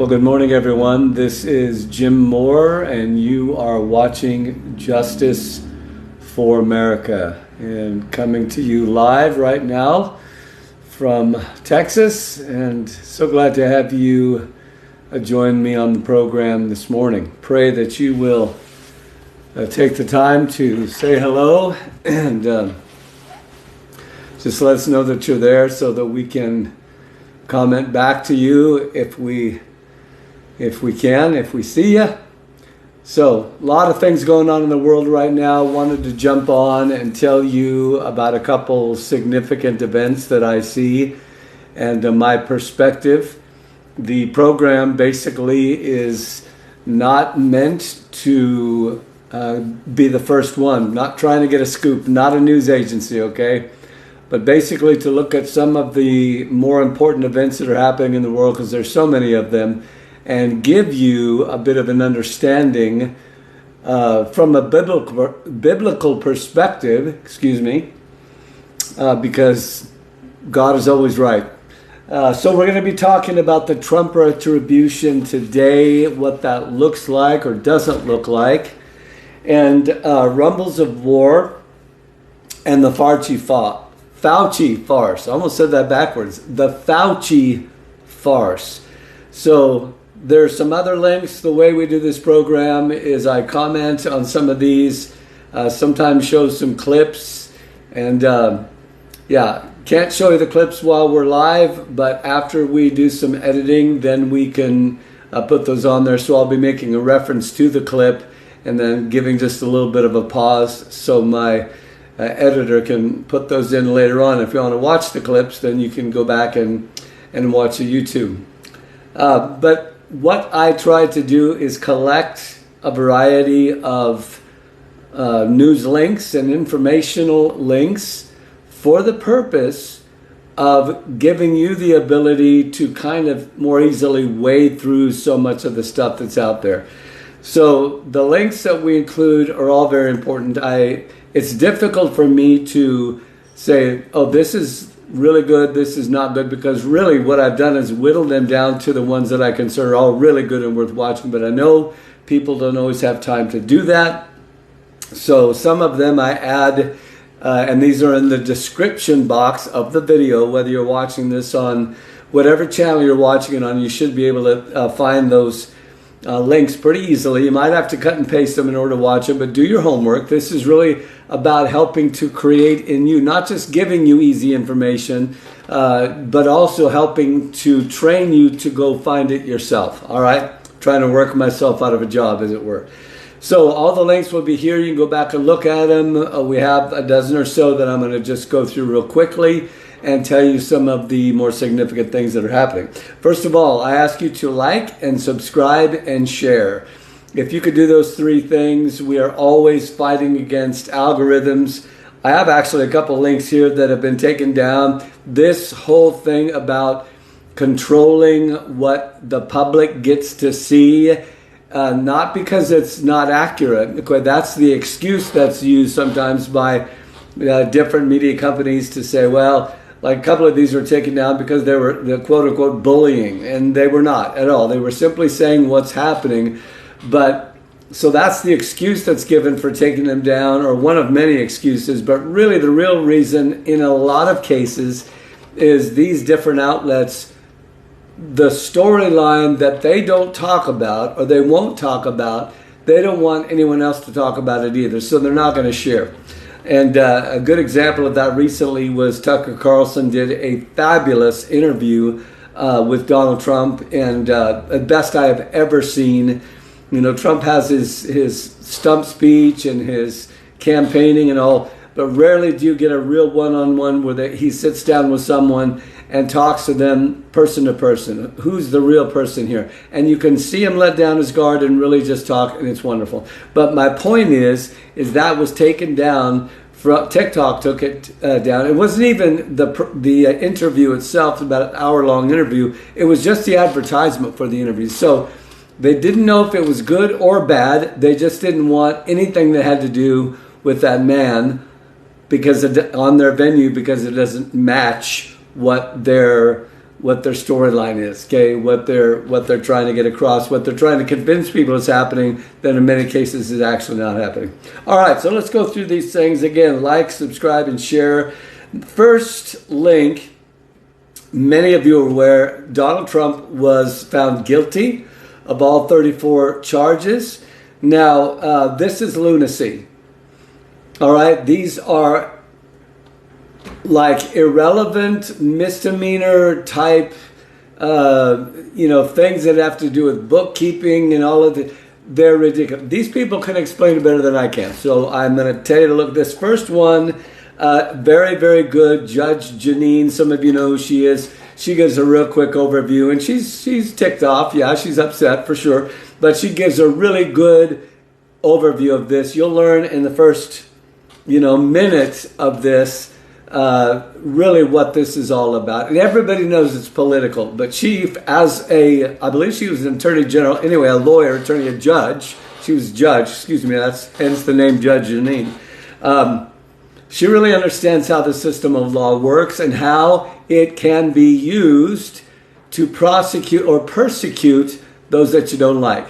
Well, good morning, everyone. This is Jim Moore, and you are watching Justice for America. And coming to you live right now from Texas. And so glad to have you join me on the program this morning. Pray that you will take the time to say hello and just let us know that you're there so that we can comment back to you if we can, if we see you. So, a lot of things going on in the world right now. Wanted to jump on and tell you about a couple significant events that I see and my perspective. The program basically is not meant to be the first one, not trying to get a scoop, not a news agency, okay? But basically to look at some of the more important events that are happening in the world, because there's so many of them, and give you a bit of an understanding from a biblical perspective, because God is always right. So we're going to be talking about the Trump retribution today, what that looks like or doesn't look like, and rumbles of war, and the FAUCHI Farce. I almost said that backwards. The FAUCHI Farce. So there's some other links. The way we do this program is I comment on some of these, sometimes show some clips, and can't show you the clips while we're live, but after we do some editing, then we can put those on there. So I'll be making a reference to the clip and then giving just a little bit of a pause so my editor can put those in later on. If you want to watch the clips, then you can go back and watch the YouTube. But what I try to do is collect a variety of news links and informational links for the purpose of giving you the ability to kind of more easily wade through so much of the stuff that's out there. So the links that we include are all very important. It's difficult for me to say, oh, this is really good, this is not good, because really what I've done is whittle them down to the ones that I consider all really good and worth watching. But I know people don't always have time to do that. So some of them I add, and these are in the description box of the video. Whether you're watching this on whatever channel you're watching it on, you should be able to find those links pretty easily. You might have to cut and paste them in order to watch them, but do your homework. This is really about helping to create in you, not just giving you easy information, but also helping to train you to go find it yourself. All right? Trying to work myself out of a job, as it were. So all the links will be here. You can go back and look at them. We have a dozen or so that I'm going to just go through real quickly and tell you some of the more significant things that are happening. First of all, I ask you to like and subscribe and share. If you could do those three things, we are always fighting against algorithms. I have actually a couple links here that have been taken down. This whole thing about controlling what the public gets to see, not because it's not accurate. Okay, that's the excuse that's used sometimes by different media companies to say, well, like a couple of these were taken down because they were the quote-unquote bullying, and they were not at all. They were simply saying what's happening. But so that's the excuse that's given for taking them down, or one of many excuses. But really the real reason in a lot of cases is these different outlets, the storyline that they don't talk about or they won't talk about, they don't want anyone else to talk about it either. So they're not going to share. And a good example of that recently was Tucker Carlson did a fabulous interview with Donald Trump, and the best I have ever seen. You know, Trump has his stump speech and his campaigning and all, but rarely do you get a real one-on-one where he sits down with someone and talks to them person to person. Who's the real person here? And you can see him let down his guard and really just talk, and it's wonderful. But my point is that was taken down. TikTok took it down. It wasn't even the interview itself, about an hour-long interview. It was just the advertisement for the interview. So they didn't know if it was good or bad. They just didn't want anything that had to do with that man on their venue, because it doesn't match what their what their storyline is, okay, what they're trying to get across, what they're trying to convince people is happening, that in many cases is actually not happening. All right, so let's go through these things again. Like, subscribe, and share. First link, many of you are aware, Donald Trump was found guilty of all 34 charges. Now, this is lunacy. All right, these are like irrelevant misdemeanor type, things that have to do with bookkeeping and all of the. They're ridiculous. These people can explain it better than I can. So I'm going to tell you to look at this first one. Very, very good. Judge Janine, some of you know who she is. She gives a real quick overview, and she's ticked off. Yeah, she's upset for sure. But she gives a really good overview of this. You'll learn in the first, minute of this really what this is all about. And everybody knows it's political. But she, I believe she was an attorney general, anyway, a lawyer, attorney, a judge. She was judge, that's hence the name Judge Janine. She really understands how the system of law works and how it can be used to prosecute or persecute those that you don't like.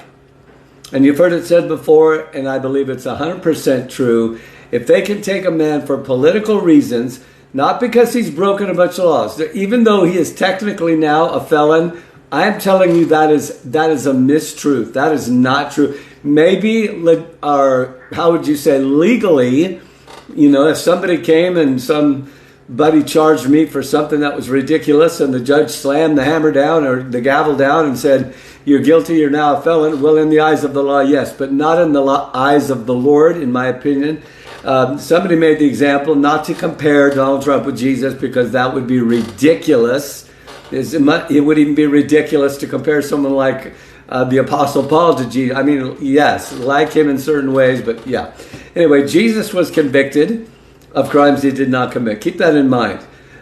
And you've heard it said before, and I believe it's 100% true. If they can take a man for political reasons, not because he's broken a bunch of laws, even though he is technically now a felon, I am telling you that is a mistruth. That is not true. Maybe, or how would you say, legally, if somebody came and somebody charged me for something that was ridiculous and the judge slammed the hammer down or the gavel down and said, you're guilty, you're now a felon. Well, in the eyes of the law, yes, but not in the eyes of the Lord, in my opinion. Somebody made the example not to compare Donald Trump with Jesus because that would be ridiculous. It would even be ridiculous to compare someone like the Apostle Paul to Jesus. I mean, yes, like him in certain ways, but yeah. Anyway, Jesus was convicted of crimes he did not commit. Keep that in mind.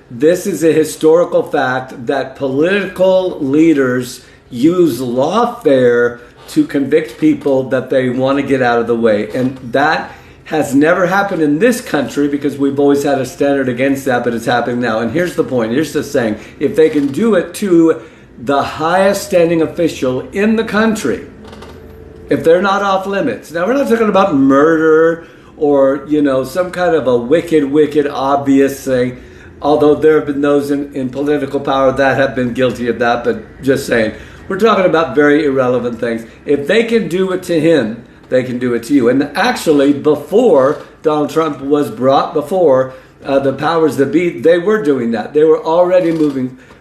This is a historical fact that political leaders use lawfare to convict people that they want to get out of the way. And that has never happened in this country because we've always had a standard against that, but it's happening now. And here's the point. Here's the saying. If they can do it to the highest standing official in the country, if they're not off limits. Now, we're not talking about murder or, some kind of a wicked, obvious thing. Although there have been those in political power that have been guilty of that, but just saying. We're talking about very irrelevant things. If they can do it to him, they can do it to you. And actually, before Donald Trump was brought before the powers that be, they were doing that. They were already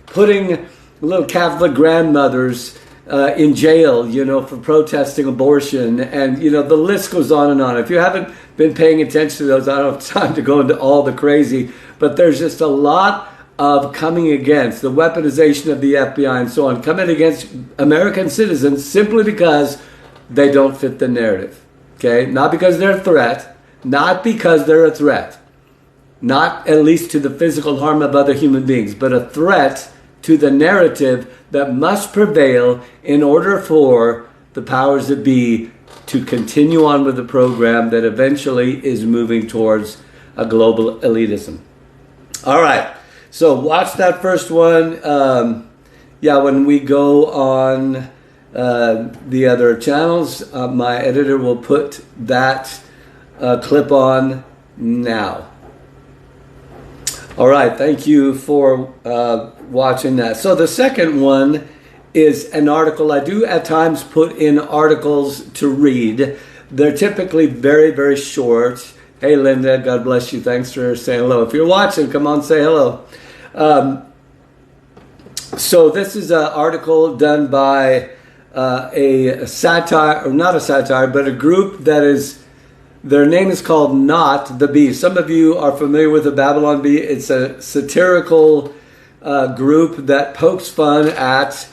putting little Catholic grandmothers in jail, for protesting abortion. And, the list goes on and on. If you haven't been paying attention to those, I don't have time to go into all the crazy. But there's just a lot of coming against the weaponization of the FBI and so on, coming against American citizens simply because they don't fit the narrative. Okay? Not because they're a threat. Not because they're a threat. Not at least to the physical harm of other human beings, but a threat to the narrative that must prevail in order for the powers that be to continue on with the program that eventually is moving towards a global elitism. All right, so watch that first one. When we go on the other channels, my editor will put that clip on now. All right, thank you for watching that. So the second one is an article. I do at times put in articles to read. They're typically very, very short. Hey, Linda, God bless you. Thanks for saying hello. If you're watching, come on, say hello. So this is an article done by a satire, or not a satire, but a group that is, their name is called Not the Bee. Some of you are familiar with the Babylon Bee. It's a satirical group that pokes fun at,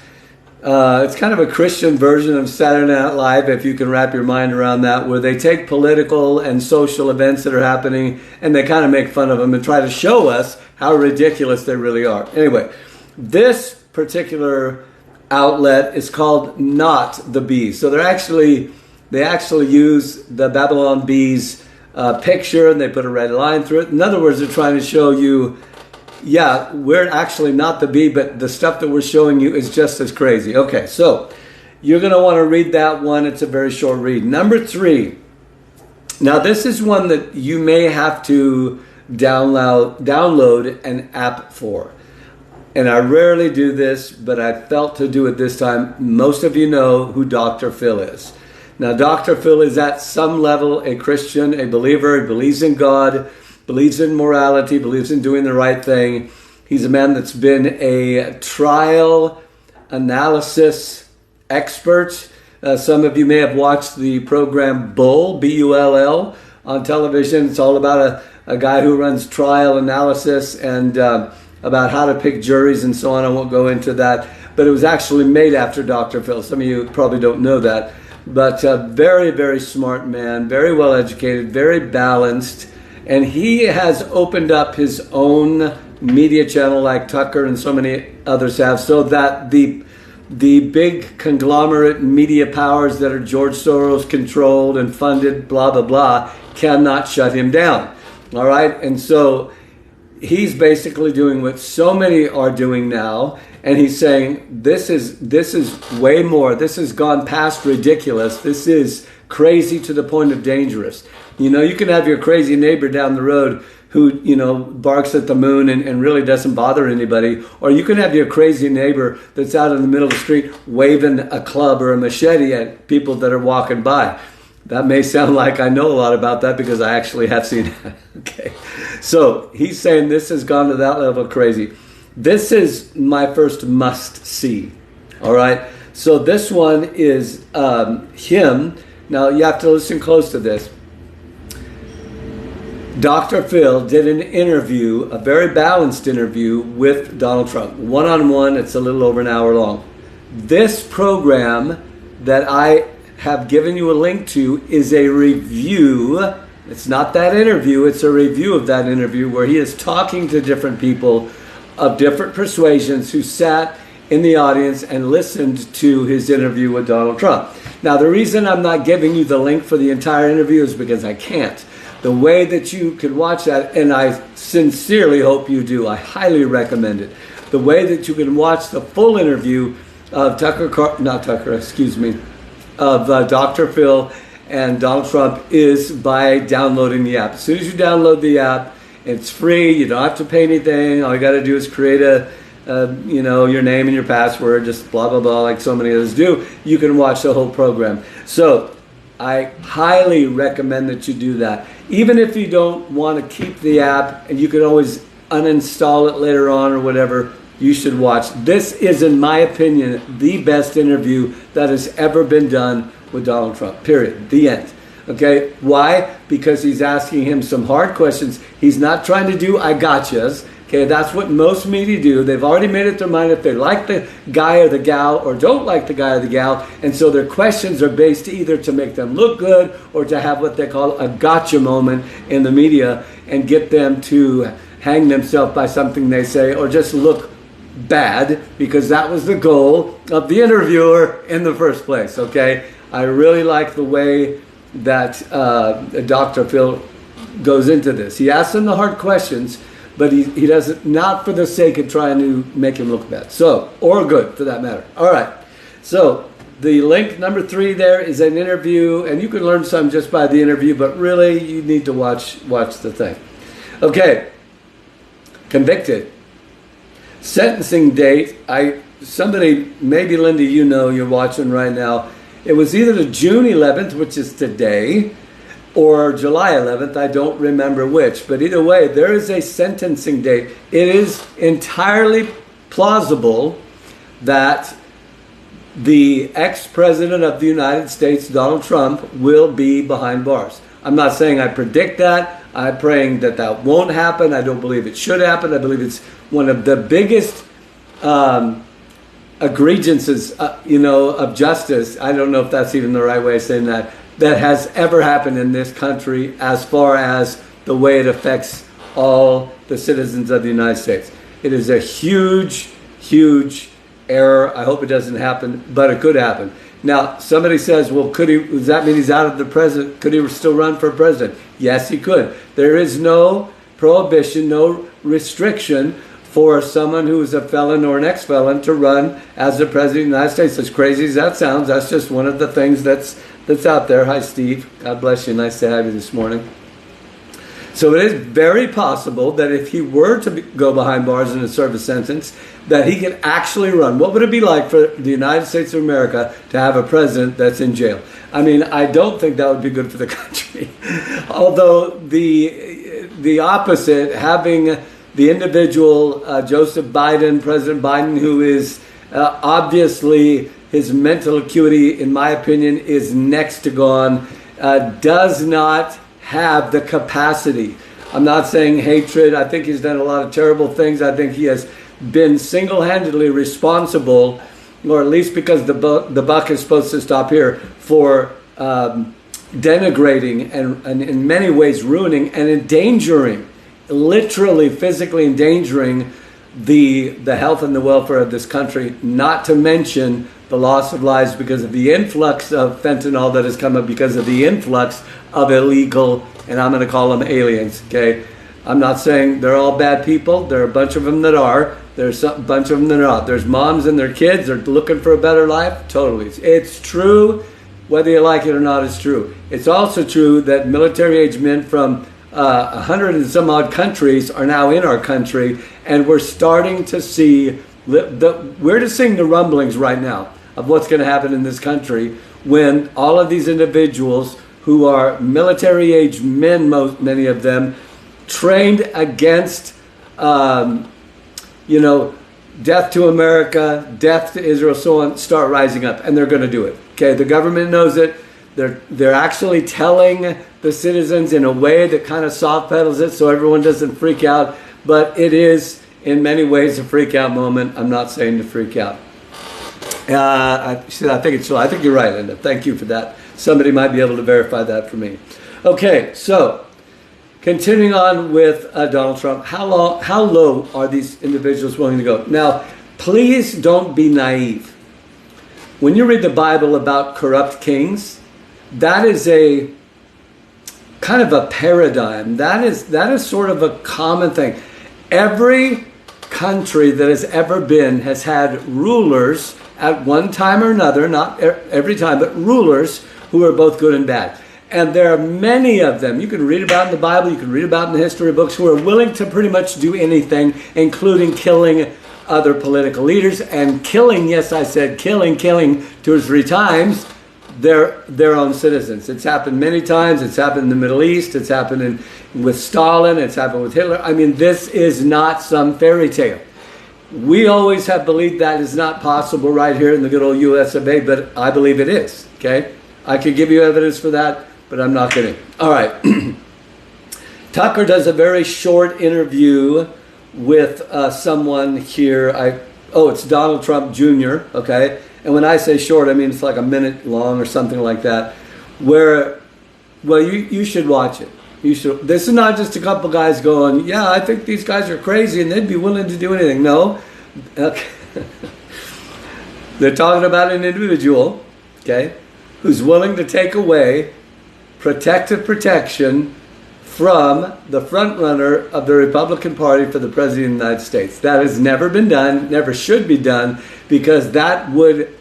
it's kind of a Christian version of Saturday Night Live, if you can wrap your mind around that, where they take political and social events that are happening and they kind of make fun of them and try to show us how ridiculous they really are. Anyway, this particular outlet is called Not the Bee. So they actually use the Babylon Bee's picture and they put a red line through it. In other words, they're trying to show you, yeah, we're actually not the B, but the stuff that we're showing you is just as crazy. Okay, so you're going to want to read that one. It's a very short read. Number 3. Now, this is one that you may have to download an app for. And I rarely do this, but I felt to do it this time. Most of you know who Dr. Phil is. Now, Dr. Phil is at some level a Christian, a believer. He believes in God, believes in morality, believes in doing the right thing. He's a man that's been a trial analysis expert. Some of you may have watched the program Bull, B-U-L-L, on television. It's all about a guy who runs trial analysis and about how to pick juries and so on. I won't go into that. But it was actually made after Dr. Phil. Some of you probably don't know that. But very, very smart man, very well educated, very balanced. And he has opened up his own media channel like Tucker and so many others have, so that the big conglomerate media powers that are George Soros controlled and funded, blah, blah, blah, cannot shut him down. All right? And so he's basically doing what so many are doing now. And he's saying, this is way more. This has gone past ridiculous. This is crazy to the point of dangerous. You know, you can have your crazy neighbor down the road who, you know, barks at the moon and really doesn't bother anybody. Or you can have your crazy neighbor that's out in the middle of the street waving a club or a machete at people that are walking by. That may sound like I know a lot about that because I actually have seen it. Okay. So he's saying this has gone to that level of crazy. This is my first must see. All right. So this one is him. Now you have to listen close to this. Dr. Phil did an interview, a very balanced interview with Donald Trump. One-on-one, it's a little over an hour long. This program that I have given you a link to is a review. It's not that interview, it's a review of that interview where he is talking to different people of different persuasions who sat in the audience and listened to his interview with Donald Trump. Now, the reason I'm not giving you the link for the entire interview is because I can't. The way that you can watch that, and I sincerely hope you do, I highly recommend it. The way that you can watch the full interview of Dr. Phil and Donald Trump is by downloading the app. As soon as you download the app, it's free. You don't have to pay anything. All you got to do is create your name and your password, just blah, blah, blah, like so many others do. You can watch the whole program. So I highly recommend that you do that. Even if you don't want to keep the app, and you can always uninstall it later on or whatever, you should watch. This is, in my opinion, the best interview that has ever been done with Donald Trump, period. The end. Okay, why? Because he's asking him some hard questions. He's not trying to do I gotchas. Okay, that's what most media do. They've already made up their mind if they like the guy or the gal or don't like the guy or the gal. And so their questions are based either to make them look good or to have what they call a gotcha moment in the media and get them to hang themselves by something they say or just look bad, because that was the goal of the interviewer in the first place. Okay, I really like the way that Dr. Phil goes into this. He asks him the hard questions, but he does it not for the sake of trying to make him look bad. So, or good for that matter. All right. So the link number 3 there is an interview, and you can learn some just by the interview, but really you need to watch the thing. Okay. Convicted. Sentencing date. Somebody, maybe Linda, you know, you're watching right now. It was either the June 11th, which is today, or July 11th, I don't remember which. But either way, there is a sentencing date. It is entirely plausible that the ex-president of the United States, Donald Trump, will be behind bars. I'm not saying I predict that. I'm praying that that won't happen. I don't believe it should happen. I believe it's one of the biggest egregiances, of justice. I don't know if that's even the right way of saying that has ever happened in this country as far as the way it affects all the citizens of the United States. It is a huge, huge error. I hope it doesn't happen, but it could happen. Now, somebody says, well, does that mean he's out of the president? Could he still run for president? Yes, he could. There is no prohibition, no restriction for someone who is a felon or an ex-felon to run as the President of the United States. As crazy as that sounds, that's just one of the things that's out there. Hi, Steve. God bless you. Nice to have you this morning. So it is very possible that if he were to go behind bars and serve a sentence, that he could actually run. What would it be like for the United States of America to have a president that's in jail? I mean, I don't think that would be good for the country. Although the opposite, having the individual, Joseph Biden, President Biden, who is obviously, his mental acuity, in my opinion, is next to gone, does not have the capacity. I'm not saying hatred. I think he's done a lot of terrible things. I think he has been single-handedly responsible, or at least because the buck is supposed to stop here, for denigrating and in many ways ruining and endangering, literally physically endangering the health and the welfare of this country, not to mention the loss of lives because of the influx of fentanyl that has come up because of the influx of illegal, and I'm going to call them aliens, okay? I'm not saying they're all bad people. There are a bunch of them that are. There's a bunch of them that are not. There's moms and their kids. They're looking for a better life. Totally. It's true. Whether you like it or not, it's true. It's also true that military-age men from 100 and some odd countries are now in our country, and we're starting to see, we're just seeing the rumblings right now of what's going to happen in this country when all of these individuals who are military-age men, many of them, trained against, death to America, death to Israel, so on, start rising up, and they're going to do it. Okay, the government knows it. They're actually telling the citizens in a way that kind of soft pedals it so everyone doesn't freak out. But it is, in many ways, a freak out moment. I'm not saying to freak out. I think you're right, Linda. Thank you for that. Somebody might be able to verify that for me. Okay, so continuing on with Donald Trump, how low are these individuals willing to go? Now, please don't be naive. When you read the Bible about corrupt kings, that is a kind of a paradigm. That is sort of a common thing. Every country that has ever been has had rulers at one time or another, not every time, but rulers who are both good and bad. And there are many of them, you can read about in the Bible, you can read about in the history books, who are willing to pretty much do anything, including killing other political leaders and killing, yes, I said killing 2 or 3 times, their own citizens. It's happened many times. It's happened in the Middle East. It's happened with Stalin. It's happened with Hitler. I mean, this is not some fairy tale. We always have believed that is not possible right here in the good old US of A, but I believe it is, okay? I could give you evidence for that, but I'm not going to. All right. Tucker does a very short interview with someone here. It's Donald Trump Jr., okay? And when I say short, I mean it's like a minute long or something like that, where, well, you should watch it. You should. This is not just a couple guys going, yeah, I think these guys are crazy and they'd be willing to do anything. No. Okay. They're talking about an individual, okay, who's willing to take away protective protection from the front runner of the Republican Party for the President of the United States. That has never been done, never should be done, because that would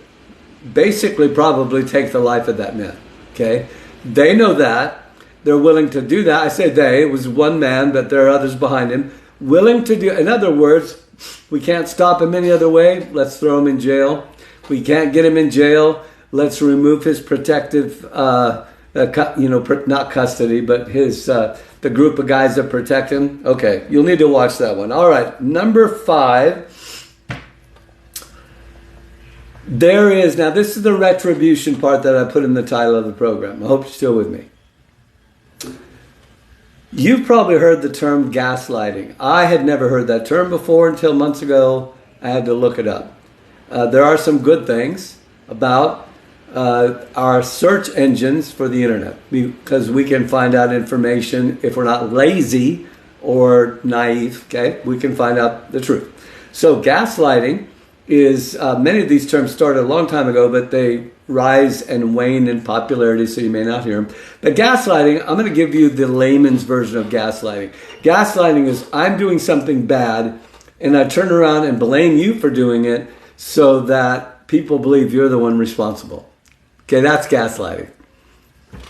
basically probably take the life of that man, okay? They know that. They're willing to do that. I say they, it was one man, but there are others behind him. Willing to do, in other words, we can't stop him any other way, let's throw him in jail. We can't get him in jail, let's remove his protective, not custody, but his the group of guys that protect him. Okay, you'll need to watch that one. All right, number 5. There is, now this is the retribution part that I put in the title of the program. I hope you're still with me. You've probably heard the term gaslighting. I had never heard that term before until months ago. I had to look it up. There are some good things about our search engines for the internet, because we can find out information if we're not lazy or naive, okay? We can find out the truth. So gaslighting is, many of these terms started a long time ago, but they rise and wane in popularity, so you may not hear them. But gaslighting, I'm going to give you the layman's version of gaslighting. Gaslighting is, I'm doing something bad, and I turn around and blame you for doing it so that people believe you're the one responsible. Okay, that's gaslighting.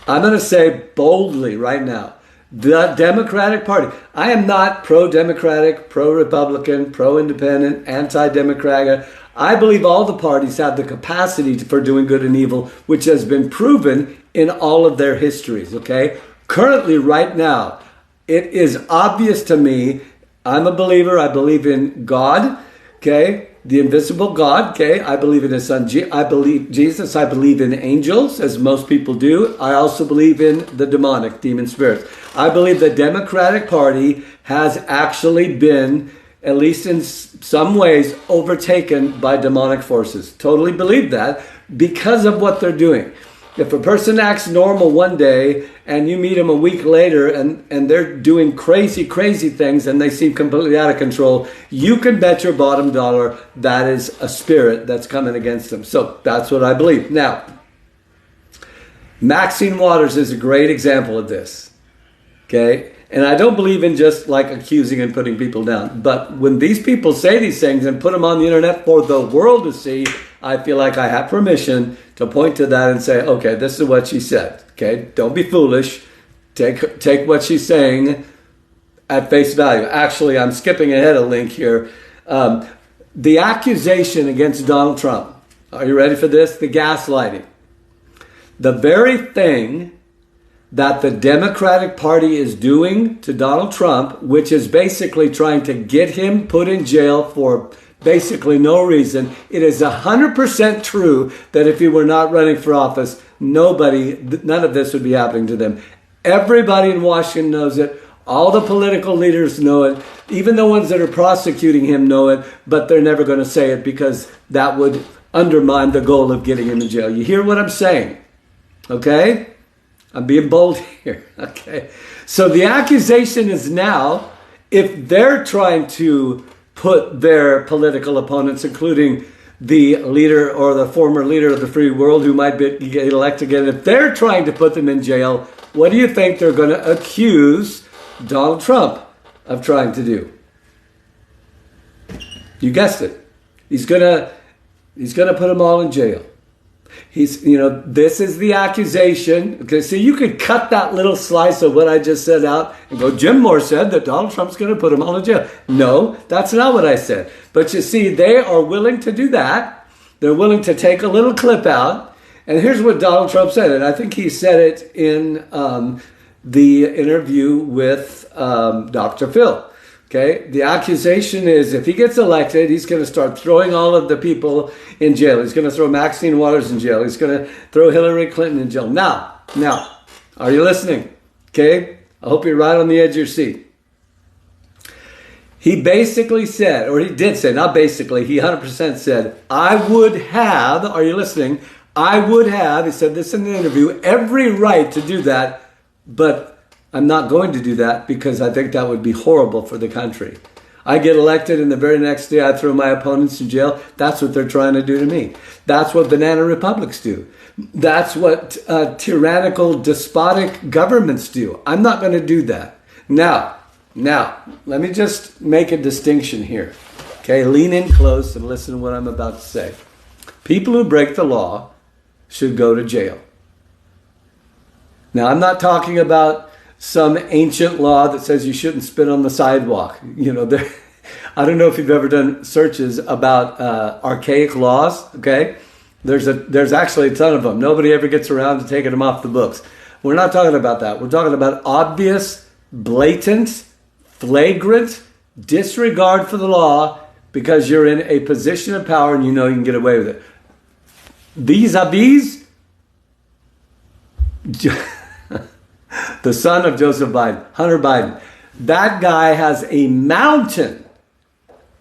I'm going to say boldly right now, the Democratic Party, I am not pro-Democratic, pro-Republican, pro-independent, anti-Democratic. I believe all the parties have the capacity for doing good and evil, which has been proven in all of their histories, okay? Currently, right now, it is obvious to me, I'm a believer, I believe in God, okay? The invisible God, okay? I believe in His Son, I believe Jesus, I believe in angels, as most people do. I also believe in the demonic, demon spirits. I believe the Democratic Party has actually been, at least in some ways, overtaken by demonic forces. Totally believe that because of what they're doing. If a person acts normal one day and you meet them a week later and they're doing crazy, crazy things and they seem completely out of control, you can bet your bottom dollar that is a spirit that's coming against them. So that's what I believe. Now, Maxine Waters is a great example of this. Okay? And I don't believe in just like accusing and putting people down. But when these people say these things and put them on the internet for the world to see, I feel like I have permission to point to that and say, okay, this is what she said. Okay, don't be foolish. Take what she's saying at face value. Actually, I'm skipping ahead a link here. The accusation against Donald Trump. Are you ready for this? The gaslighting. The very thing that the Democratic Party is doing to Donald Trump, which is basically trying to get him put in jail for basically no reason. It is 100% true that if he were not running for office, none of this would be happening to them. Everybody in Washington knows it. All the political leaders know it. Even the ones that are prosecuting him know it, but they're never going to say it because that would undermine the goal of getting him in jail. You hear what I'm saying? Okay? I'm being bold here. Okay. So the accusation is now, if they're trying to put their political opponents, including the leader or the former leader of the free world who might get elected again, if they're trying to put them in jail, what do you think they're going to accuse Donald Trump of trying to do? You guessed it. He's going to put them all in jail. This is the accusation. Okay, so you could cut that little slice of what I just said out and go, Jim Moore said that Donald Trump's going to put them all in jail. No, that's not what I said. But you see, they are willing to do that. They're willing to take a little clip out. And here's what Donald Trump said. And I think he said it in the interview with Dr. Phil. Okay, the accusation is if he gets elected, he's going to start throwing all of the people in jail. He's going to throw Maxine Waters in jail. He's going to throw Hillary Clinton in jail. Now, are you listening? Okay, I hope you're right on the edge of your seat. He basically said, or he did say, not basically, he 100% said, I would have, are you listening? I would have, he said this in the interview, every right to do that, but I'm not going to do that because I think that would be horrible for the country. I get elected and the very next day I throw my opponents in jail. That's what they're trying to do to me. That's what banana republics do. That's what tyrannical, despotic governments do. I'm not going to do that. Now, let me just make a distinction here. Okay, lean in close and listen to what I'm about to say. People who break the law should go to jail. Now, I'm not talking about some ancient law that says you shouldn't spit on the sidewalk. I don't know if you've ever done searches about archaic laws, okay? There's actually a ton of them. Nobody ever gets around to taking them off the books. We're not talking about that. We're talking about obvious, blatant, flagrant disregard for the law because you're in a position of power and you know you can get away with it. Vis-a-vis the son of Joseph Biden, Hunter Biden. That guy has a mountain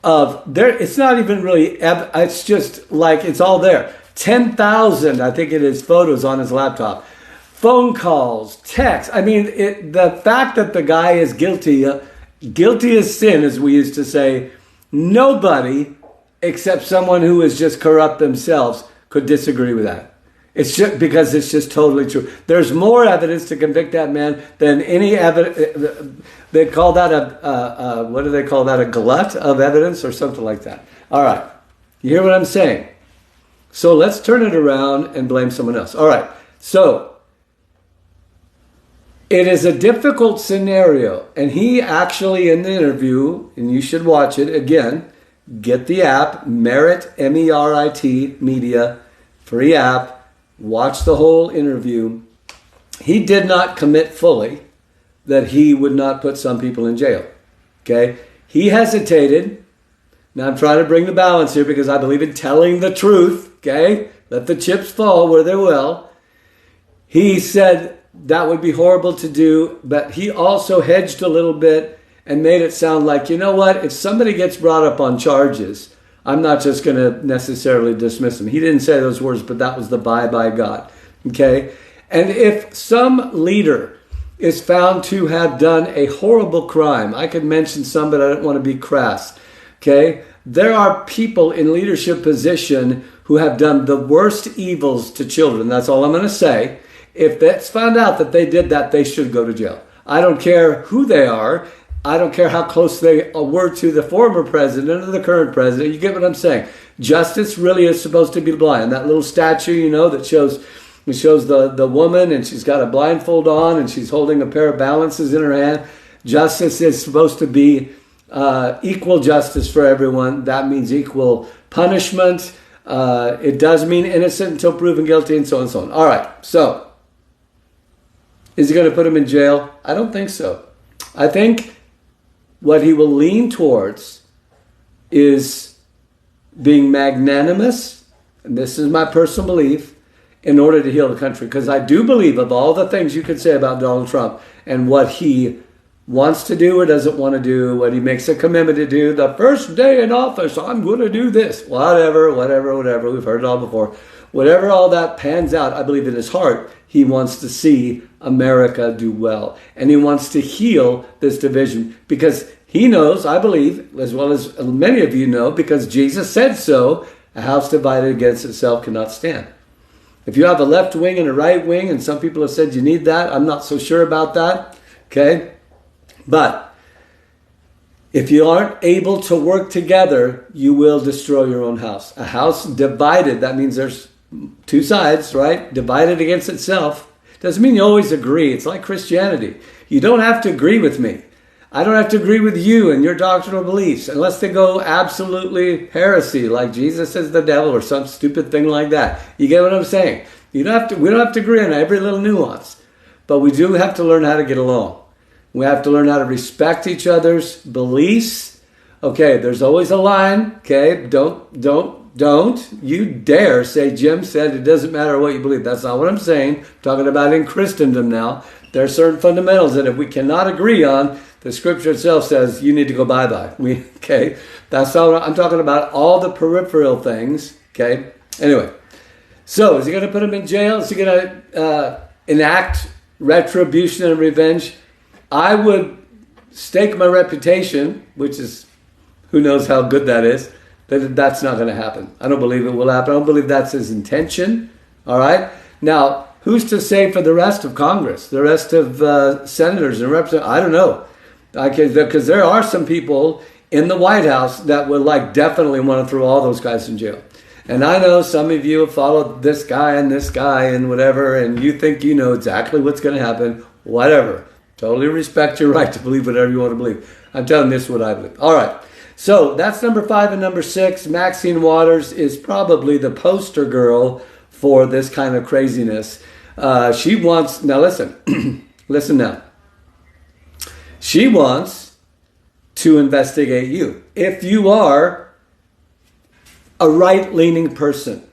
of there. It's not even really, it's just like it's all there. 10,000, I think it is, photos on his laptop. Phone calls, texts. I mean, the fact that the guy is guilty as sin, as we used to say, nobody except someone who is just corrupt themselves could disagree with that. It's just because it's just totally true. There's more evidence to convict that man than any evidence. They call that what do they call that? A glut of evidence or something like that. All right. You hear what I'm saying? So let's turn it around and blame someone else. All right. So it is a difficult scenario. And he actually, in the interview, and you should watch it again, get the app, Merit, M-E-R-I-T, Media, free app. Watch the whole interview. He did not commit fully that he would not put some people in jail. Okay? He hesitated. Now I'm trying to bring the balance here because I believe in telling the truth. Okay? Let the chips fall where they will. He said that would be horrible to do, but he also hedged a little bit and made it sound like, you know what? If somebody gets brought up on charges, I'm not just going to necessarily dismiss him. He didn't say those words, but that was the by God. Okay? And if some leader is found to have done a horrible crime, I could mention some, but I don't want to be crass. Okay? There are people in leadership position who have done the worst evils to children. That's all I'm going to say. If that's found out that they did that, they should go to jail. I don't care who they are. I don't care how close they were to the former president or the current president. You get what I'm saying? Justice really is supposed to be blind. That little statue, you know, that shows the woman and she's got a blindfold on and she's holding a pair of balances in her hand. Justice is supposed to be equal justice for everyone. That means equal punishment. It does mean innocent until proven guilty and so on and so on. All right, so is he going to put him in jail? I don't think so. I think what he will lean towards is being magnanimous, and this is my personal belief, in order to heal the country. Because I do believe of all the things you could say about Donald Trump and what he wants to do or doesn't want to do, what he makes a commitment to do, the first day in office, I'm going to do this. Whatever. We've heard it all before. Whatever all that pans out, I believe in his heart, he wants to see America do well. And he wants to heal this division because he knows, I believe, as well as many of you know, because Jesus said so, a house divided against itself cannot stand. If you have a left wing and a right wing, and some people have said you need that, I'm not so sure about that, okay? But if you aren't able to work together, you will destroy your own house. A house divided, that means there's two sides, right? Divided against itself. Doesn't mean you always agree. It's like Christianity. You don't have to agree with me. I don't have to agree with you and your doctrinal beliefs unless they go absolutely heresy, like Jesus is the devil or some stupid thing like that. You get what I'm saying? We don't have to agree on every little nuance, but we do have to learn how to get along. We have to learn how to respect each other's beliefs. Okay, there's always a line. Okay, don't you dare say Jim said it doesn't matter what you believe. That's not what I'm saying. I'm talking about in Christendom now. There are certain fundamentals that if we cannot agree on, the scripture itself says you need to go bye-bye. Okay, that's all. I'm talking about all the peripheral things. Okay, anyway. So is he going to put him in jail? Is he going to enact retribution and revenge? I would stake my reputation, which is, who knows how good that is, that that's not going to happen. I don't believe it will happen. I don't believe that's his intention. All right? Now, who's to say for the rest of Congress, the rest of senators and representatives? I don't know. Because there are some people in the White House that would definitely want to throw all those guys in jail. And I know some of you have followed this guy and whatever, and you think you know exactly what's going to happen. Whatever. Totally respect your right to believe whatever you want to believe. I'm telling you, this is what I believe. All right. So that's number 5 and number 6. Maxine Waters is probably the poster girl for this kind of craziness. She wants, now listen, listen now. She wants to investigate you. If you are a right-leaning person,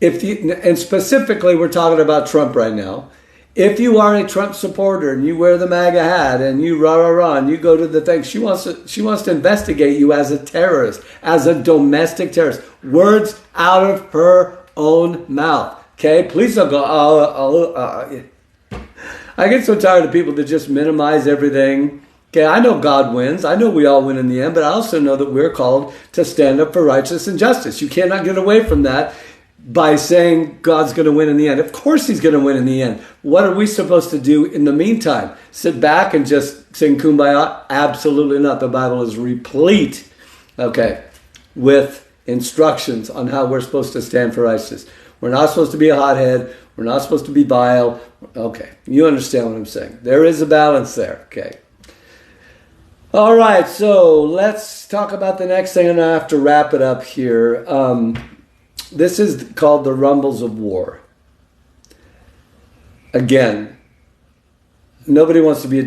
and specifically we're talking about Trump right now, if you are a Trump supporter and you wear the MAGA hat and you rah-rah-rah and you go to the thing, she wants to investigate you as a terrorist, as a domestic terrorist. Words out of her own mouth. Okay? Please don't go, I get so tired of people that just minimize everything. Okay, I know God wins. I know we all win in the end, but I also know that we're called to stand up for righteousness and justice. You cannot get away from that. by saying God's going to win in the end. Of course he's going to win in the end. What are we supposed to do in the meantime? Sit back and just sing Kumbaya? Absolutely not. The Bible is replete, with instructions on how we're supposed to stand for righteousness. We're not supposed to be a hothead. We're not supposed to be vile. Okay, you understand what I'm saying. There is a balance there, okay. All right, so let's talk about the next thing, and I have to wrap it up here. This is called the rumbles of war. Again, nobody wants to be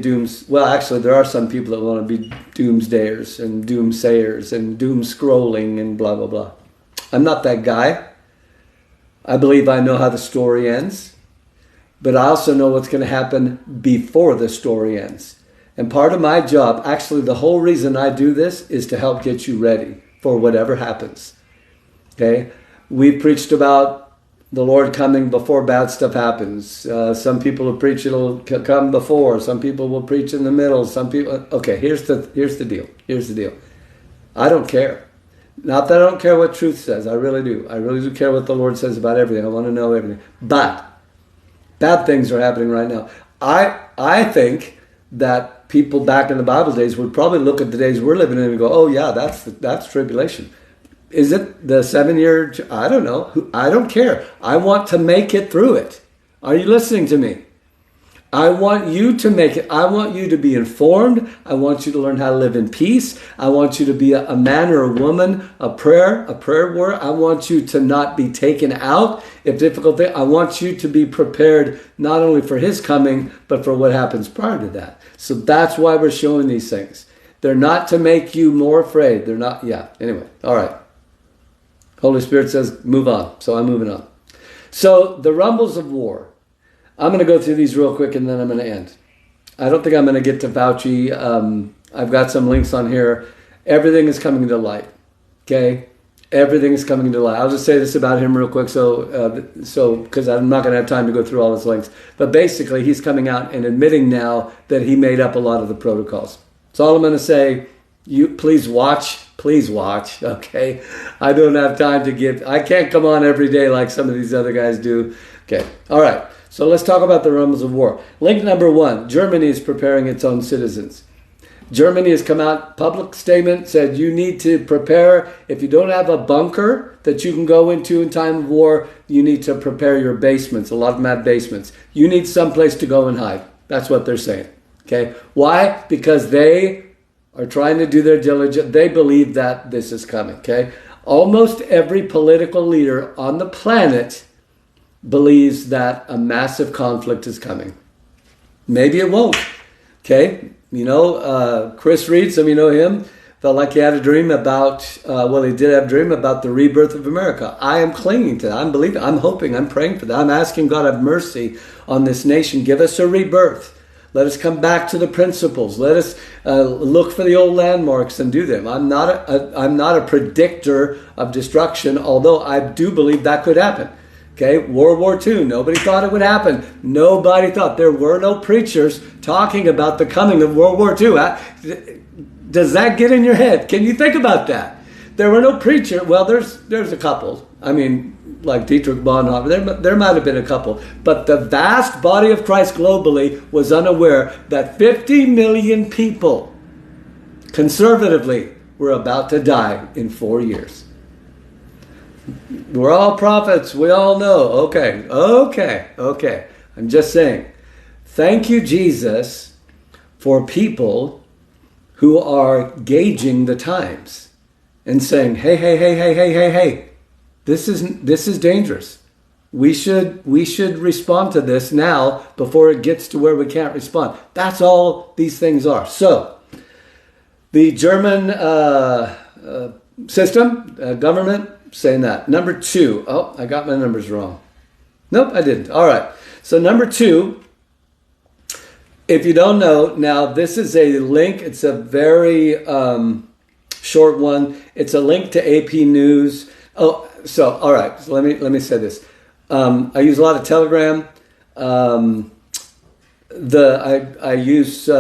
well, actually, there are some people that want to be doomsdayers and doomsayers and doom scrolling and blah, blah, blah. I'm not that guy. I believe I know how the story ends, but I also know what's going to happen before the story ends. And part of my job, actually the whole reason I do this, is to help get you ready for whatever happens. Okay? We preached about the Lord coming before bad stuff happens. Some people will preach it'll come before. Some people will preach in the middle. Some people... Okay, here's the deal. Here's the deal. I don't care. Not that I don't care what truth says. I really do. I really do care what the Lord says about everything. I want to know everything. But bad things are happening right now. I think that people back in the Bible days would probably look at the days we're living in and go, oh yeah, that's tribulation. Is it the 7-year? I don't know. I don't care. I want to make it through it. Are you listening to me? I want you to make it. I want you to be informed. I want you to learn how to live in peace. I want you to be a man or a woman, a prayer warrior. I want you to not be taken out if difficult things. I want you to be prepared not only for his coming, but for what happens prior to that. So that's why we're showing these things. They're not to make you more afraid. They're not. Yeah. Anyway. All right. Holy Spirit says, move on. So I'm moving on. So the rumbles of war. I'm going to go through these real quick and then I'm going to end. I don't think I'm going to get to Fauci. I've got some links on here. Everything is coming to light. Okay? Everything is coming to light. I'll just say this about him real quick so because I'm not going to have time to go through all his links. But basically, he's coming out and admitting now that he made up a lot of the protocols. That's all I'm going to say. You please watch, okay? I don't have time to give. I can't come on every day like some of these other guys do. Okay, all right. So let's talk about the rumbles of war. Link number 1, Germany is preparing its own citizens. Germany has come out, public statement, said you need to prepare. If you don't have a bunker that you can go into in time of war, you need to prepare your basements. A lot of them have basements. You need someplace to go and hide. That's what they're saying. Okay, why? Because they are trying to do their diligence. They believe that this is coming. Okay, almost every political leader on the planet believes that a massive conflict is coming. Maybe it won't. Okay, Chris Reed, some of you know him, felt like he had a dream about, he did have a dream about the rebirth of America. I am clinging to that. I'm believing, I'm hoping, I'm praying for that. I'm asking God have mercy on this nation. Give us a rebirth. Let us come back to the principles. Let us look for the old landmarks and do them. I'm not a predictor of destruction, although I do believe that could happen. Okay, World War II, nobody thought it would happen. Nobody thought. There were no preachers talking about the coming of World War II. Does that get in your head? Can you think about that? There were no preachers. Well, there's a couple. I mean, like Dietrich Bonhoeffer, there might have been a couple. But the vast body of Christ globally was unaware that 50 million people, conservatively, were about to die in 4 years. We're all prophets. We all know. Okay. I'm just saying. Thank you, Jesus, for people who are gauging the times and saying, hey, this is dangerous. We should respond to this now before it gets to where we can't respond. That's all these things are. So, the German system, government, saying that. Number 2. Oh, I got my numbers wrong. Nope, I didn't. All right. So number 2, if you don't know, now this is a link. It's a very short one. It's a link to AP News. Oh, so all right. So let me say this. I use a lot of Telegram. I use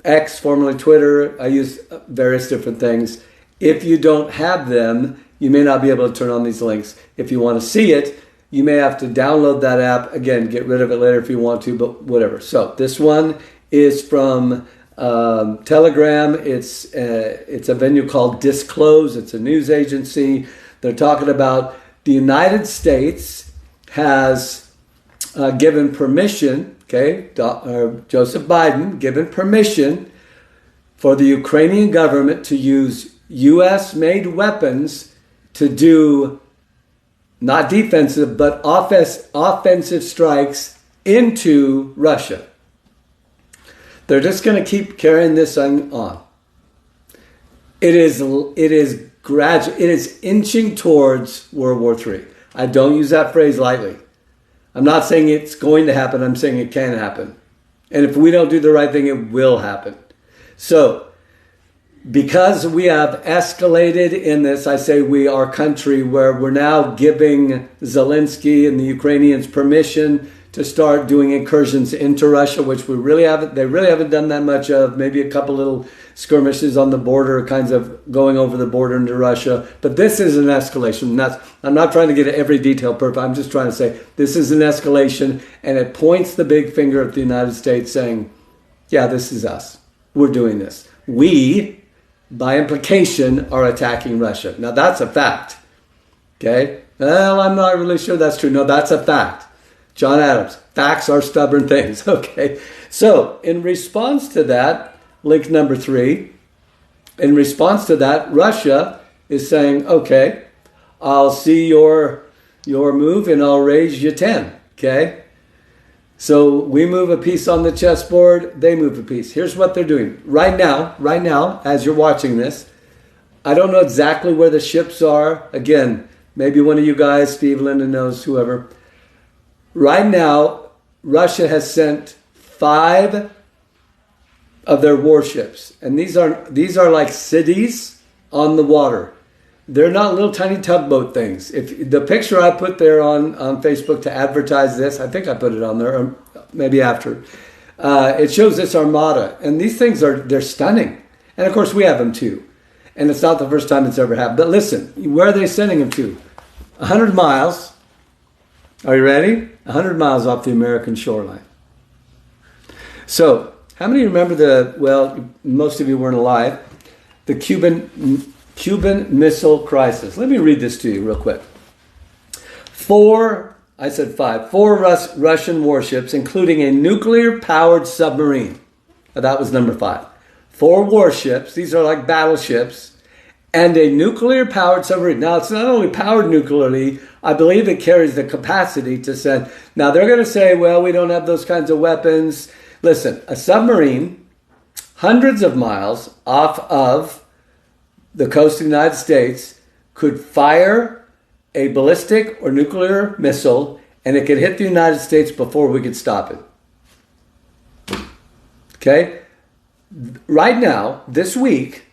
X, formerly Twitter. I use various different things. If you don't have them, you may not be able to turn on these links. If you want to see it, you may have to download that app. Again, get rid of it later if you want to, but whatever. So this one is from Telegram. It's a venue called Disclose. It's a news agency. They're talking about the United States has given permission, Joseph Biden given permission for the Ukrainian government to use U.S.-made weapons to do not defensive, but offensive strikes into Russia. They're just going to keep carrying this on. It is inching towards World War III. I don't use that phrase lightly. I'm not saying it's going to happen. I'm saying it can happen. And if we don't do the right thing, it will happen. So, because we have escalated in this, I say we, our country, where we're now giving Zelensky and the Ukrainians permission to start doing incursions into Russia, which they really haven't done that much of. Maybe a couple little skirmishes on the border, kinds of going over the border into Russia. But this is an escalation. I'm not trying to get every detail perfect. I'm just trying to say this is an escalation, and it points the big finger at the United States saying, yeah, this is us. We're doing this. We, by implication, are attacking Russia. Now, that's a fact. Okay? Well, I'm not really sure that's true. No, that's a fact. John Adams, facts are stubborn things. Okay? So, in response to that, link number 3, in response to that, Russia is saying, okay, I'll see your move and I'll raise you 10. Okay? So we move a piece on the chessboard, they move a piece. Here's what they're doing. Right now, as you're watching this, I don't know exactly where the ships are. Again, maybe one of you guys, Steve, Linda knows, whoever. Right now, Russia has sent 5 of their warships. And these are like cities on the water. They're not little tiny tugboat things. If the picture I put there on Facebook to advertise this, I think I put it on there, or maybe after. It shows this armada, and these things they're stunning. And of course, we have them too. And it's not the first time it's ever happened. But listen, where are they sending them to? 100 miles. Are you ready? 100 miles off the American shoreline. So, how many remember most of you weren't alive, the Cuban Missile Crisis. Let me read this to you real quick. 4 Russian warships, including a nuclear-powered submarine. That was number 5. 4 warships, these are like battleships, and a nuclear-powered submarine. Now, it's not only powered nuclearly, I believe it carries the capacity to send. Now, they're going to say, well, we don't have those kinds of weapons. Listen, a submarine, hundreds of miles off of the coast of the United States, could fire a ballistic or nuclear missile, and it could hit the United States before we could stop it. Okay? Right now, this week,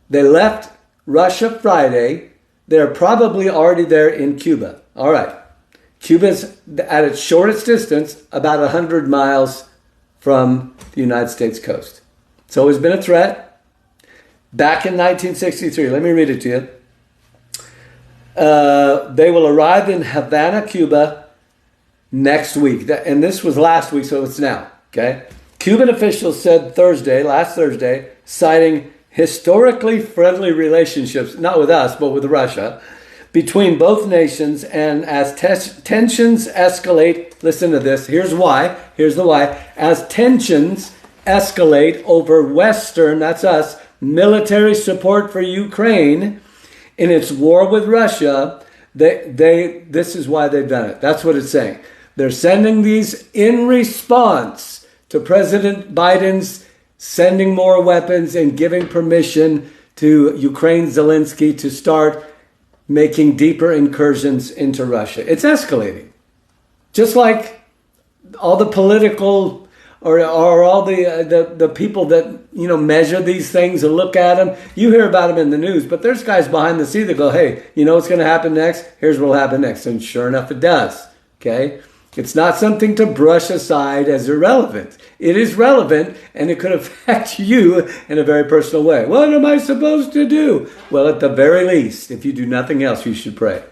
they left Russia Friday. They're probably already there in Cuba. All right. Cuba's at its shortest distance, about 100 miles from the United States coast. So it's been a threat. Back in 1963, let me read it to you. They will arrive in Havana, Cuba next week. And this was last week, so it's now. Okay. Cuban officials said last Thursday, citing historically friendly relationships, not with us, but with Russia, between both nations, and as tensions escalate, listen to this, here's the why, as tensions escalate over Western, that's us, military support for Ukraine in its war with Russia, this is why they've done it. That's what it's saying. They're sending these in response to President Biden's sending more weapons and giving permission to Ukraine Zelensky to start making deeper incursions into Russia. It's escalating. Just like all the political or all the people that, measure these things and look at them. You hear about them in the news, but there's guys behind the scene that go, hey, you know what's going to happen next? Here's what will happen next. And sure enough, it does. Okay? It's not something to brush aside as irrelevant. It is relevant, and it could affect you in a very personal way. What am I supposed to do? Well, at the very least, if you do nothing else, you should pray.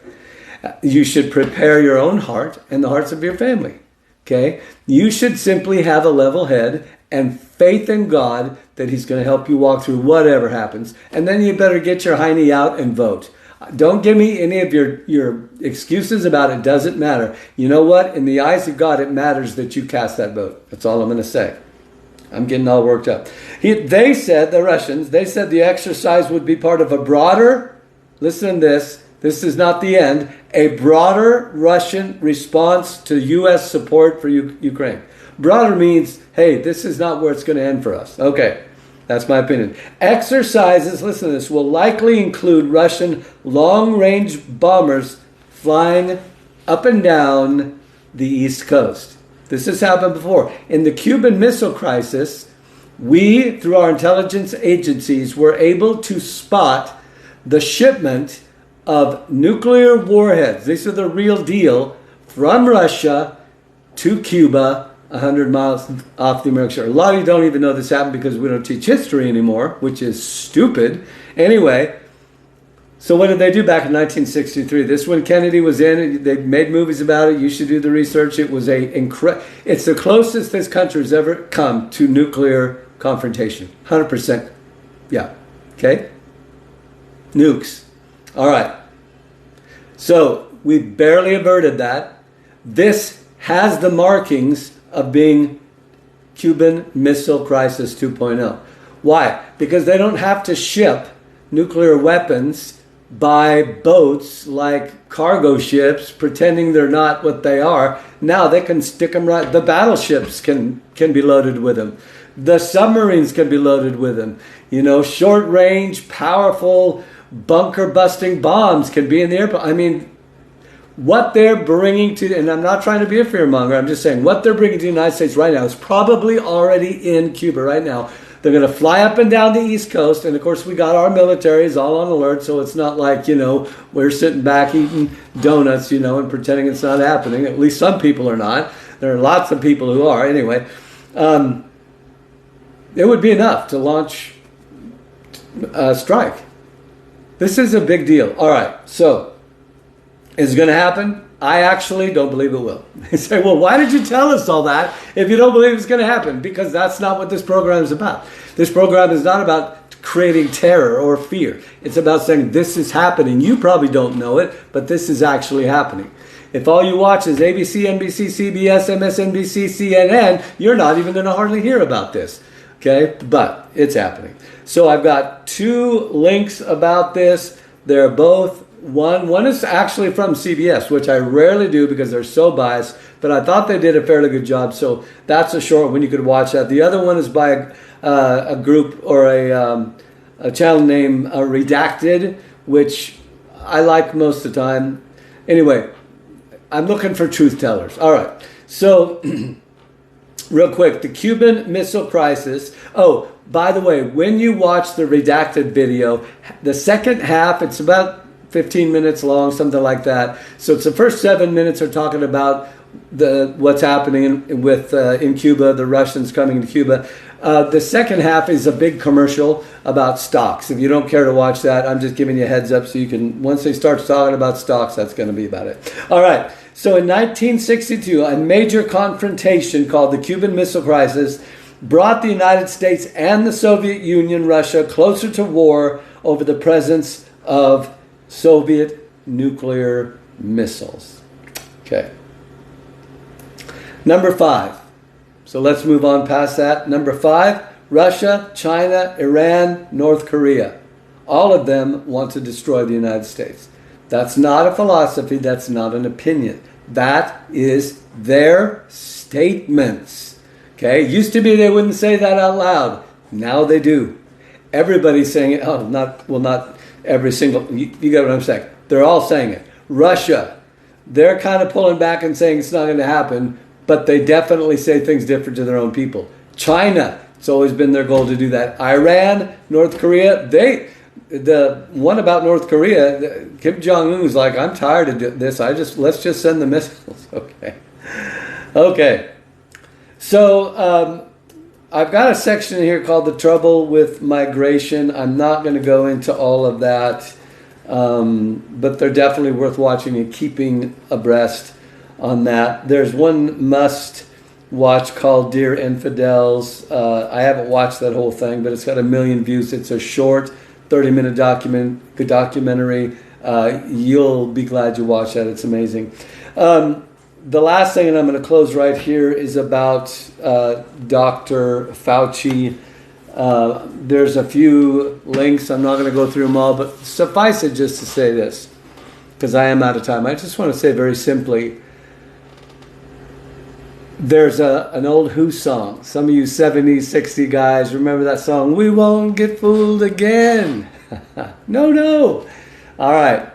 You should prepare your own heart and the hearts of your family. Okay? You should simply have a level head and faith in God that He's going to help you walk through whatever happens. And then you better get your hiney out and vote. Don't give me any of your excuses about it. Doesn't matter. You know what? In the eyes of God, it matters that you cast that vote. That's all I'm going to say. I'm getting all worked up. They said, the Russians, they said the exercise would be part of a broader, listen to this is not the end, a broader Russian response to U.S. support for Ukraine. Broader means, hey, this is not where it's going to end for us. Okay. That's my opinion. Exercises, listen to this, will likely include Russian long-range bombers flying up and down the East Coast. This has happened before. In the Cuban Missile Crisis, we, through our intelligence agencies, were able to spot the shipment of nuclear warheads. These are the real deal, from Russia to Cuba, 100 miles off the American shore. A lot of you don't even know this happened because we don't teach history anymore, which is stupid. Anyway, so what did they do back in 1963? This when Kennedy was in, they made movies about it. You should do the research. It was it's the closest this country has ever come to nuclear confrontation. 100%. Yeah. Okay? Nukes. All right. So we barely averted that. This has the markings of being Cuban Missile Crisis 2.0. Why? Because they don't have to ship nuclear weapons by boats like cargo ships, pretending they're not what they are. Now they can stick them right. The battleships can be loaded with them. The submarines can be loaded with them. You know, short range, powerful, bunker busting bombs can be in the airplane. I mean, what they're bringing to, and I'm not trying to be a fearmonger, I'm just saying what they're bringing to the United States right now is probably already in Cuba right now. They're going to fly up and down the East Coast, and of course we got our militaries all on alert, so it's not like, you know, we're sitting back eating donuts, you know, and pretending it's not happening. At least some people are not. There are lots of people who are. Anyway, it would be enough to launch a strike. This is a big deal. All right, so is it going to happen? I actually don't believe it will. They say, well, why did you tell us all that if you don't believe it's going to happen? Because that's not what this program is about. This program is not about creating terror or fear. It's about saying this is happening. You probably don't know it, but this is actually happening. If all you watch is ABC, NBC, CBS, MSNBC, CNN, you're not even going to hardly hear about this. Okay? But it's happening. So I've got two links about this. They're both One is actually from CBS, which I rarely do because they're so biased, but I thought they did a fairly good job, so that's a short one. You could watch that. The other one is by a group or a channel named Redacted, which I like most of the time. Anyway, I'm looking for truth tellers. All right, so real quick, the Cuban Missile Crisis. Oh, by the way, when you watch the Redacted video, the second half, it's about 15 minutes long, something like that. So it's the first 7 minutes are talking about what's happening in Cuba, the Russians coming to Cuba. The second half is a big commercial about stocks. If you don't care to watch that, I'm just giving you a heads up so you can, once they start talking about stocks, that's going to be about it. All right. So in 1962, a major confrontation called the Cuban Missile Crisis brought the United States and the Soviet Union, Russia, closer to war over the presence of Soviet nuclear missiles. Okay. Number 5. So let's move on past that. Number 5, Russia, China, Iran, North Korea. All of them want to destroy the United States. That's not a philosophy. That's not an opinion. That is their statements. Okay. Used to be they wouldn't say that out loud. Now they do. Everybody's saying it. Oh, not every single, you get what I'm saying. They're all saying it. Russia, they're kind of pulling back and saying it's not going to happen, but they definitely say things different to their own people. China, it's always been their goal to do that. Iran, North Korea, the one about North Korea, Kim Jong-un was like, I'm tired of this. Let's just send the missiles. Okay. Okay. So I've got a section here called the trouble with migration. I'm not going to go into all of that, but they're definitely worth watching and keeping abreast on that. There's one must watch called Dear Infidels. I haven't watched that whole thing, but it's got 1 million views. It's a short 30-minute documentary. You'll be glad you watched that. It's amazing. The last thing, and I'm going to close right here, is about Dr. Fauci. There's a few links. I'm not going to go through them all, but suffice it just to say this, because I am out of time. I just want to say very simply, there's an old Who song. Some of you 70s, 60 guys remember that song, "We Won't Get Fooled Again." No. All right.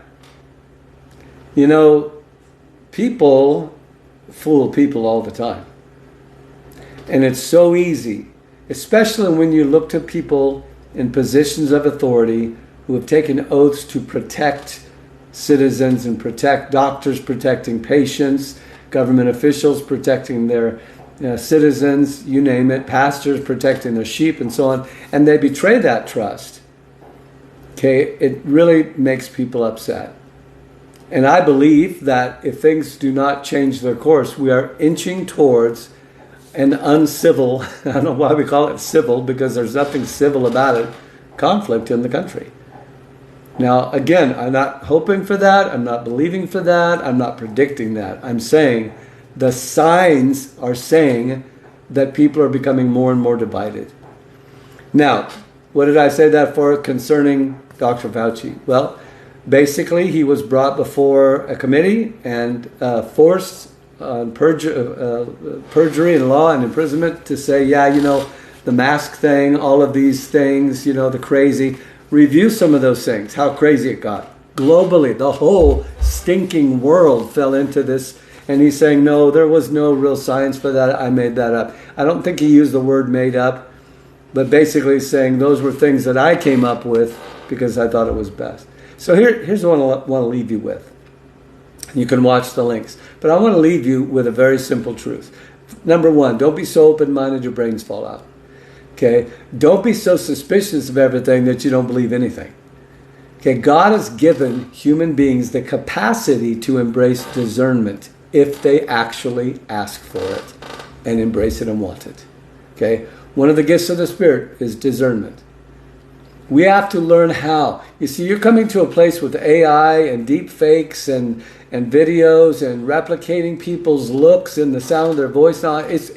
You know, people fool people all the time. And it's so easy, especially when you look to people in positions of authority who have taken oaths to protect citizens and protect doctors, protecting patients, government officials protecting their citizens, you name it, pastors protecting their sheep and so on, and they betray that trust. Okay, it really makes people upset. And I believe that if things do not change their course, we are inching towards an uncivil, I don't know why we call it civil, because there's nothing civil about it, conflict in the country. Now, again, I'm not hoping for that. I'm not believing for that. I'm not predicting that. I'm saying the signs are saying that people are becoming more and more divided. Now, what did I say that for concerning Dr. Fauci? Well, basically, he was brought before a committee and forced on perjury and law and imprisonment to say, the mask thing, all of these things, the crazy. Review some of those things, how crazy it got. Globally, the whole stinking world fell into this. And he's saying, no, there was no real science for that. I made that up. I don't think he used the word made up, but basically saying those were things that I came up with because I thought it was best. So here's what I want to leave you with. You can watch the links. But I want to leave you with a very simple truth. Number one, don't be so open-minded your brains fall out. Okay? Don't be so suspicious of everything that you don't believe anything. Okay? God has given human beings the capacity to embrace discernment if they actually ask for it and embrace it and want it. Okay? One of the gifts of the Spirit is discernment. We have to learn how. You see, you're coming to a place with AI and deep fakes and videos and replicating people's looks and the sound of their voice. Now, it's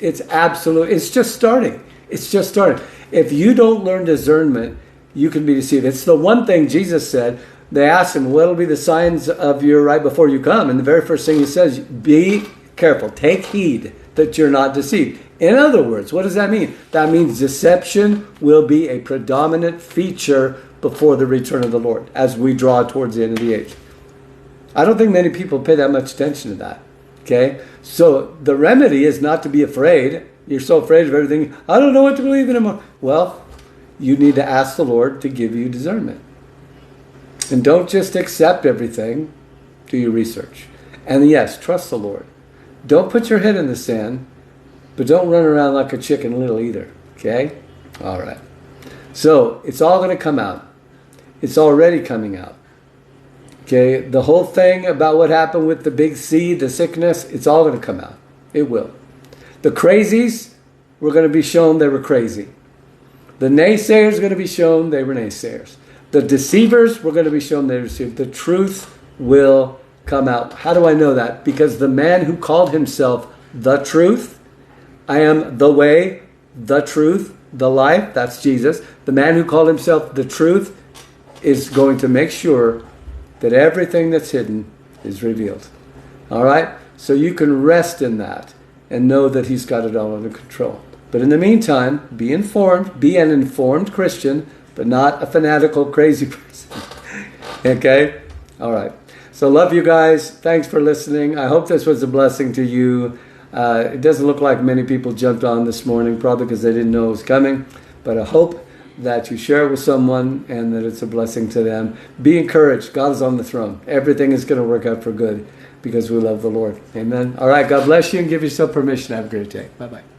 just starting. It's just starting. If you don't learn discernment, you can be deceived. It's the one thing Jesus said. They asked him, what will be the signs of your right before you come? And the very first thing he says, be careful. Take heed that you're not deceived. In other words, what does that mean? That means deception will be a predominant feature before the return of the Lord as we draw towards the end of the age. I don't think many people pay that much attention to that. Okay? So the remedy is not to be afraid. You're so afraid of everything. I don't know what to believe anymore. Well, you need to ask the Lord to give you discernment. And don't just accept everything. Do your research. And yes, trust the Lord. Don't put your head in the sand, but don't run around like a chicken little either. Okay? All right. So it's all going to come out. It's already coming out. Okay? The whole thing about what happened with the big C, the sickness, it's all going to come out. It will. The crazies were going to be shown they were crazy. The naysayers are going to be shown they were naysayers. The deceivers were going to be shown they were deceived. The truth will come out. How do I know that? Because the man who called himself the truth, I am the way, the truth, the life, that's Jesus. The man who called himself the truth is going to make sure that everything that's hidden is revealed. All right? So you can rest in that and know that he's got it all under control. But in the meantime, be informed, be an informed Christian, but not a fanatical, crazy person. Okay? All right. So love you guys. Thanks for listening. I hope this was a blessing to you. It doesn't look like many people jumped on this morning, probably because they didn't know it was coming. But I hope that you share it with someone and that it's a blessing to them. Be encouraged. God is on the throne. Everything is going to work out for good. because we love the Lord. Amen. All right. God bless you and give yourself permission. Have a great day. Bye-bye.